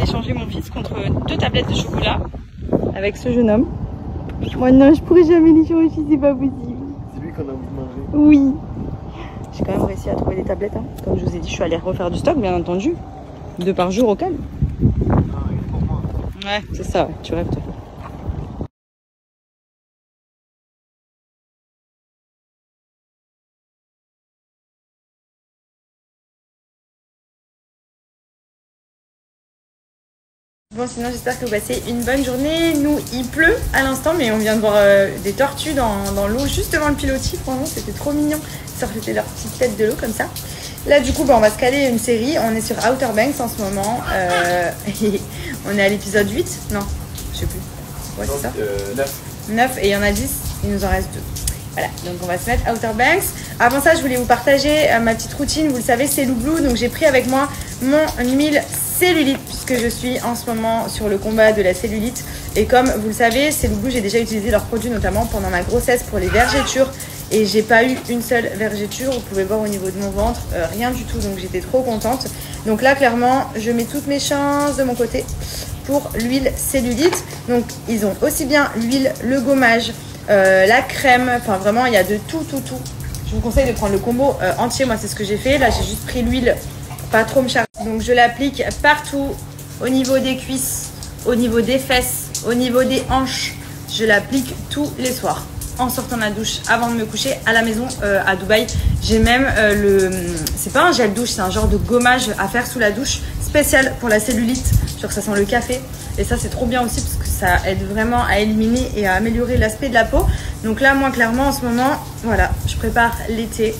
d'échanger mon fils contre 2 tablettes de chocolat avec ce jeune homme. Moi non, je pourrais jamais les changer, c'est pas possible. C'est lui qu'on a envie de manger. Oui. J'ai quand même réussi à trouver des tablettes. Hein. Comme je vous ai dit, je suis allée refaire du stock, bien entendu. 2 par jour au calme. Ah, il est pour moi. Ouais, c'est ça, ouais. Tu rêves toi. Bon, sinon j'espère que vous passez une bonne journée. Nous, il pleut à l'instant, mais on vient de voir des tortues dans l'eau juste devant le pilotis. Franchement, c'était trop mignon. Ils sortaient leur petite tête de l'eau comme ça. Là, du coup, on va se caler une série. On est sur Outer Banks en ce moment. Et on est à l'épisode 8. Non, je sais plus. Ouais, c'est ça 9. Et il y en a 10. Il nous en reste 2. Voilà, donc on va se mettre Outer Banks. Avant ça, je voulais vous partager ma petite routine. Vous le savez, c'est Loublou. Donc j'ai pris avec moi mon huile cellulite puisque je suis en ce moment sur le combat de la cellulite. Et comme vous le savez, c'est Loublou, j'ai déjà utilisé leurs produits notamment pendant ma grossesse pour les vergetures. Et j'ai pas eu une seule vergeture. Vous pouvez voir au niveau de mon ventre, rien du tout. Donc j'étais trop contente. Donc là, clairement, je mets toutes mes chances de mon côté pour l'huile cellulite. Donc ils ont aussi bien l'huile, le gommage, la crème, enfin vraiment il y a de tout. Je vous conseille de prendre le combo entier, moi c'est ce que j'ai fait. Là j'ai juste pris l'huile, pas trop me charger. Donc je l'applique partout, au niveau des cuisses, au niveau des fesses, au niveau des hanches. Je l'applique tous les soirs en sortant de la douche, avant de me coucher. À la maison à Dubaï, j'ai même c'est pas un gel douche, c'est un genre de gommage à faire sous la douche, spécial pour la cellulite, genre ça sent le café. Et ça c'est trop bien aussi parce que ça aide vraiment à éliminer et à améliorer l'aspect de la peau. Donc là moi clairement en ce moment, voilà, je prépare l'été.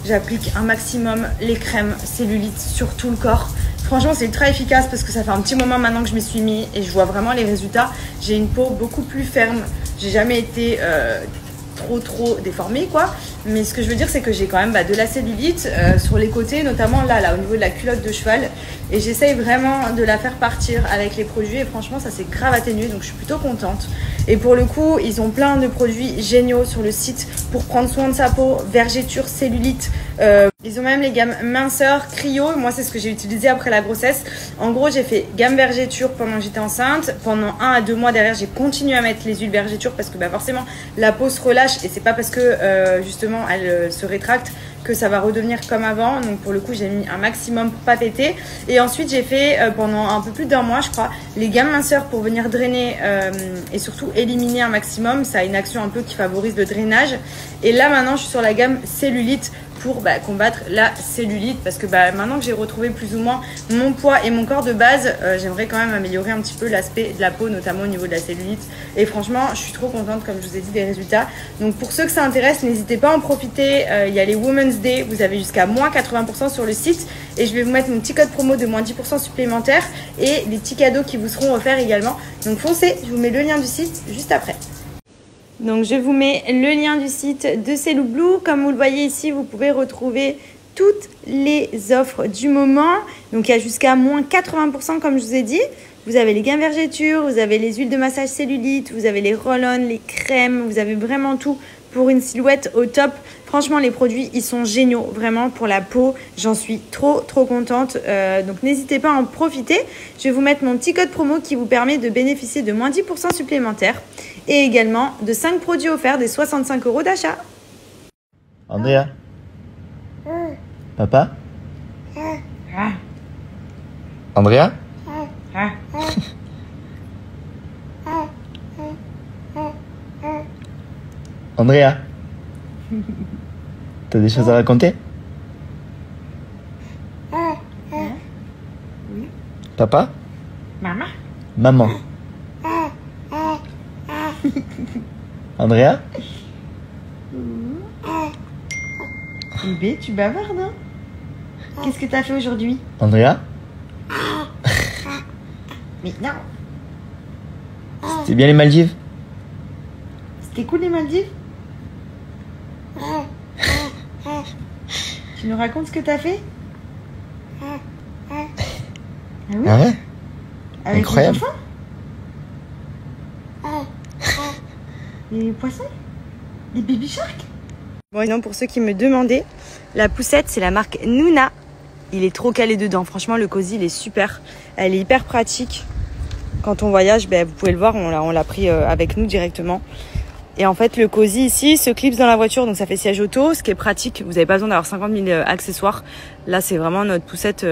J'applique un maximum les crèmes cellulite sur tout le corps. Franchement c'est ultra efficace parce que ça fait un petit moment maintenant que je m'y suis mis et je vois vraiment les résultats. J'ai une peau beaucoup plus ferme. J'ai jamais été trop déformée quoi. Mais ce que je veux dire c'est que j'ai quand même de la cellulite sur les côtés, notamment là au niveau de la culotte de cheval. Et j'essaye vraiment de la faire partir avec les produits et franchement ça s'est grave atténué, donc je suis plutôt contente. Et pour le coup ils ont plein de produits géniaux sur le site pour prendre soin de sa peau, vergeture, cellulite. Ils ont même les gammes minceur, cryo. Moi c'est ce que j'ai utilisé après la grossesse. En gros j'ai fait gamme vergeture pendant que j'étais enceinte. Pendant 1 à 2 mois derrière j'ai continué à mettre les huiles vergeture parce que forcément la peau se relâche et c'est pas parce que justement elle se rétracte que ça va redevenir comme avant. Donc pour le coup j'ai mis un maximum pour pas péter. Et ensuite j'ai fait pendant un peu plus d'1 mois je crois les gammes minceur pour venir drainer et surtout éliminer un maximum. Ça a une action un peu qui favorise le drainage. Et là maintenant je suis sur la gamme cellulite pour combattre la cellulite parce que maintenant que j'ai retrouvé plus ou moins mon poids et mon corps de base, j'aimerais quand même améliorer un petit peu l'aspect de la peau, notamment au niveau de la cellulite. Et franchement je suis trop contente comme je vous ai dit des résultats. Donc pour ceux que ça intéresse, n'hésitez pas à en profiter. Il y a les Women's Day, vous avez jusqu'à moins 80% sur le site et je vais vous mettre mon petit code promo de moins 10% supplémentaire et des petits cadeaux qui vous seront offerts également. Donc foncez, je vous mets le lien du site juste après. Donc je vous mets le lien du site de Cellulblue. Comme vous le voyez ici, vous pouvez retrouver toutes les offres du moment. Donc il y a jusqu'à moins 80% comme je vous ai dit. Vous avez les gains vergetures, vous avez les huiles de massage cellulite, vous avez les roll-on, les crèmes, vous avez vraiment tout pour une silhouette au top. Franchement, les produits, ils sont géniaux, vraiment, pour la peau. J'en suis trop contente. Donc, n'hésitez pas à en profiter. Je vais vous mettre mon petit code promo qui vous permet de bénéficier de moins 10% supplémentaires et également de 5 produits offerts des 65 € d'achat. Andrea. Papa. Andrea. Andrea. T'as des choses à raconter? Oui. Papa? Maman? Maman. Andrea? Bébé, tu bavardes, hein? Qu'est-ce que t'as fait aujourd'hui? Andrea? Mais non! C'était bien les Maldives? C'était cool les Maldives? Tu nous racontes ce que t'as fait? Ah oui? Ah ouais? Avec Incroyable. les enfants? Les poissons? Les baby sharks? Bon, et non, pour ceux qui me demandaient, la poussette, c'est la marque Nuna. il est trop calé dedans. Franchement, le cosy, il est super. Elle est hyper pratique. Quand on voyage, vous pouvez le voir, on l'a pris avec nous directement. Et en fait, le cosy ici se clipse dans la voiture, donc ça fait siège auto, ce qui est pratique. Vous n'avez pas besoin d'avoir 50 000 accessoires. Là, c'est vraiment notre poussette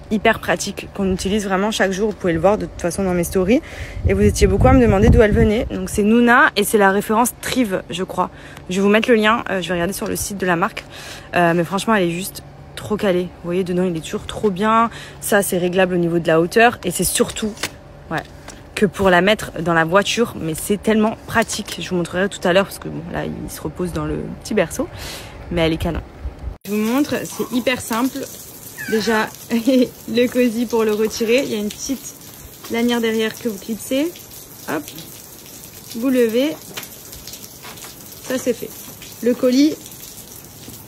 hyper pratique qu'on utilise vraiment chaque jour. Vous pouvez le voir de toute façon dans mes stories. Et vous étiez beaucoup à me demander d'où elle venait. Donc c'est Nuna et c'est la référence Trive, je crois. Je vais vous mettre le lien. Je vais regarder sur le site de la marque. Mais franchement, elle est juste trop calée. Vous voyez, dedans, il est toujours trop bien. Ça, c'est réglable au niveau de la hauteur. Et c'est surtout... que pour la mettre dans la voiture, mais c'est tellement pratique. Je vous montrerai tout à l'heure parce que bon, là, il se repose dans le petit berceau, mais elle est canon. Je vous montre, c'est hyper simple. Déjà, le cosy pour le retirer, il y a une petite lanière derrière que vous clipsez. Hop, vous levez, ça c'est fait. Le colis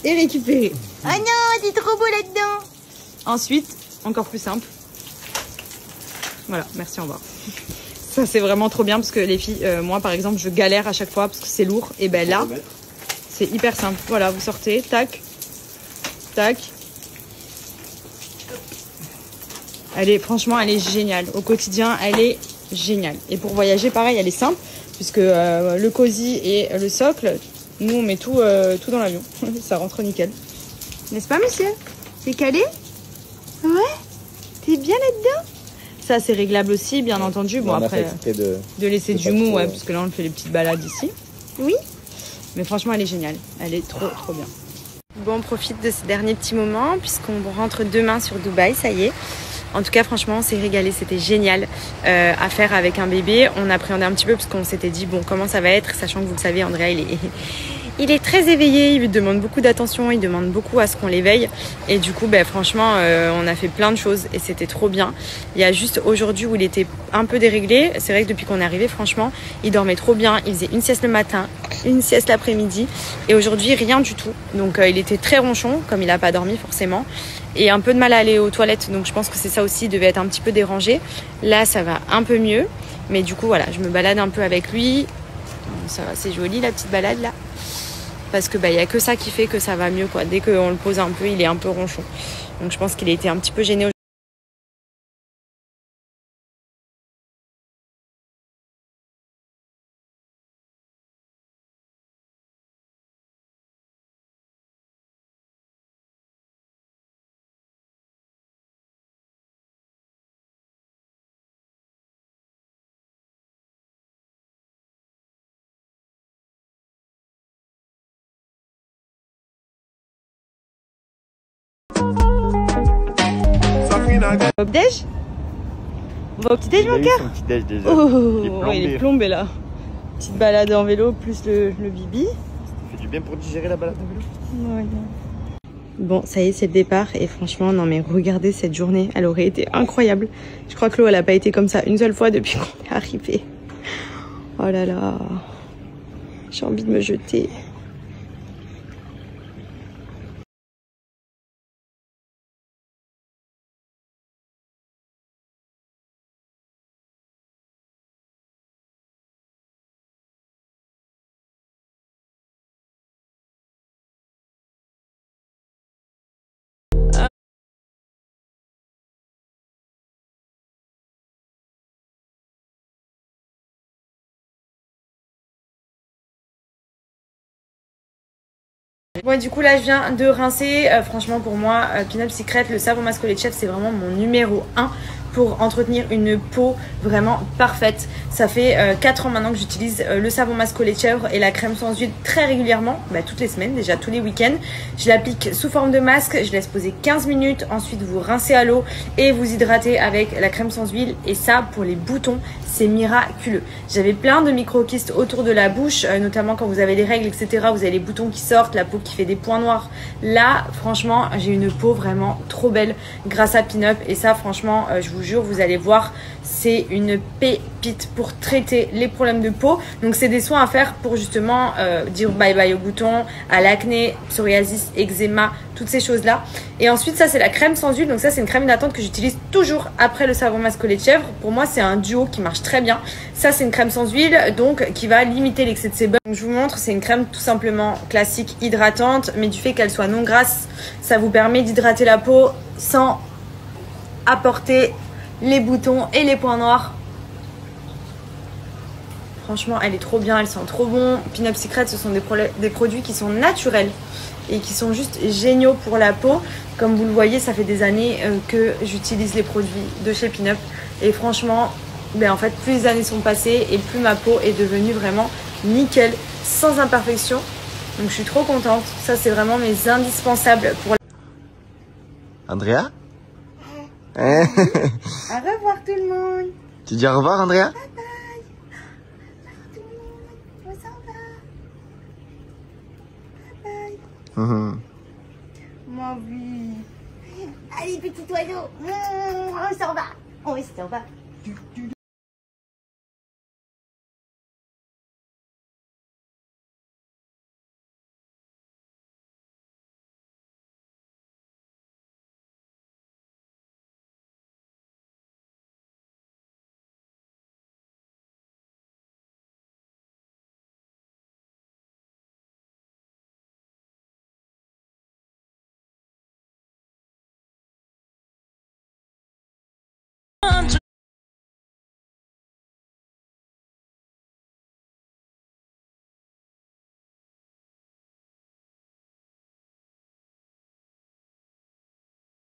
est récupéré. Ah non, c'est trop beau là-dedans. Ensuite, encore plus simple. Voilà, merci, au revoir. Ça, c'est vraiment trop bien parce que les filles, moi par exemple, je galère à chaque fois parce que c'est lourd. Et ben là, c'est hyper simple. Voilà, vous sortez, tac, tac. Franchement, elle est géniale. Au quotidien, elle est géniale. Et pour voyager, pareil, elle est simple puisque le cosy et le socle, nous on met tout dans l'avion. Ça rentre nickel. N'est-ce pas, monsieur? C'est calé? Ouais? T'es bien là-dedans? Ça, c'est réglable aussi, bien entendu. Bon, après, de laisser du mou, ouais, parce que là, on fait les petites balades ici. Oui. Mais franchement, elle est géniale. Elle est trop, trop bien. Bon, on profite de ces derniers petits moments, puisqu'on rentre demain sur Dubaï, ça y est. En tout cas, franchement, on s'est régalé. C'était génial à faire avec un bébé. On appréhendait un petit peu, parce qu'on s'était dit, bon, comment ça va être, sachant que vous le savez, Andrea, il est très éveillé, il demande beaucoup d'attention, il demande beaucoup à ce qu'on l'éveille. Et du coup, franchement, on a fait plein de choses et c'était trop bien. Il y a juste aujourd'hui où il était un peu déréglé. C'est vrai que depuis qu'on est arrivé, franchement, il dormait trop bien. Il faisait une sieste le matin, une sieste l'après-midi. Et aujourd'hui, rien du tout. Donc, il était très ronchon, comme il n'a pas dormi forcément. Et un peu de mal à aller aux toilettes. Donc, je pense que c'est ça aussi, il devait être un petit peu dérangé. Là, ça va un peu mieux. Mais du coup, voilà, je me balade un peu avec lui. Ça va, c'est joli la petite balade là. Parce que y a que ça qui fait que ça va mieux, quoi. Dès qu'on le pose un peu, il est un peu ronchon. Donc je pense qu'il a été un petit peu gêné. Au petit-déj? On va au petit-déj, mon cœur? Petit-déj déjà. Oh, il est plombé là. Petite balade en vélo plus le bibi. Ça fait du bien pour digérer la balade en vélo. Ouais. Bon, ça y est, c'est le départ. Et franchement, non mais regardez cette journée. Elle aurait été incroyable. Je crois que l'eau, elle a pas été comme ça une seule fois depuis qu'on est arrivé. Oh là là. J'ai envie de me jeter. Bon, et du coup là je viens de rincer. Franchement pour moi Pinup Secret, le savon masque chef, c'est vraiment mon numéro 1 pour entretenir une peau vraiment parfaite. Ça fait 4 ans maintenant que j'utilise le savon masque lait de chèvre et la crème sans huile très régulièrement, toutes les semaines, déjà tous les week-ends. Je l'applique sous forme de masque, je laisse poser 15 minutes, ensuite vous rincez à l'eau et vous hydratez avec la crème sans huile. Et ça, pour les boutons, c'est miraculeux. J'avais plein de micro-kystes autour de la bouche, notamment quand vous avez les règles, etc. Vous avez les boutons qui sortent, la peau qui fait des points noirs. Là, franchement, j'ai une peau vraiment trop belle grâce à Pinup. Et ça, franchement, je vous jure, vous allez voir, c'est une pépite pour traiter les problèmes de peau. Donc c'est des soins à faire pour justement dire bye bye aux boutons, à l'acné, psoriasis, eczéma, toutes ces choses-là. Et ensuite, ça c'est la crème sans huile. Donc ça c'est une crème hydratante que j'utilise toujours après le savon masque au lait de chèvre. Pour moi c'est un duo qui marche très bien. Ça c'est une crème sans huile, donc qui va limiter l'excès de sébum. Donc je vous montre, c'est une crème tout simplement classique hydratante, mais du fait qu'elle soit non grasse, ça vous permet d'hydrater la peau sans apporter les boutons et les points noirs. Franchement, elle est trop bien, elle sent trop bon. Pin-Up Secret, ce sont des produits qui sont naturels et qui sont juste géniaux pour la peau. Comme vous le voyez, ça fait des années que j'utilise les produits de chez Pin-Up. Et franchement, en fait, plus les années sont passées et plus ma peau est devenue vraiment nickel, sans imperfection. Donc je suis trop contente. Ça, c'est vraiment mes indispensables pour Andrea? Au revoir tout le monde. Tu dis au revoir, Andrea? Bye bye. Tout le monde. On s'en va. Bye bye. Moi oui. Allez petit oiseau. On s'en va. On s'en va.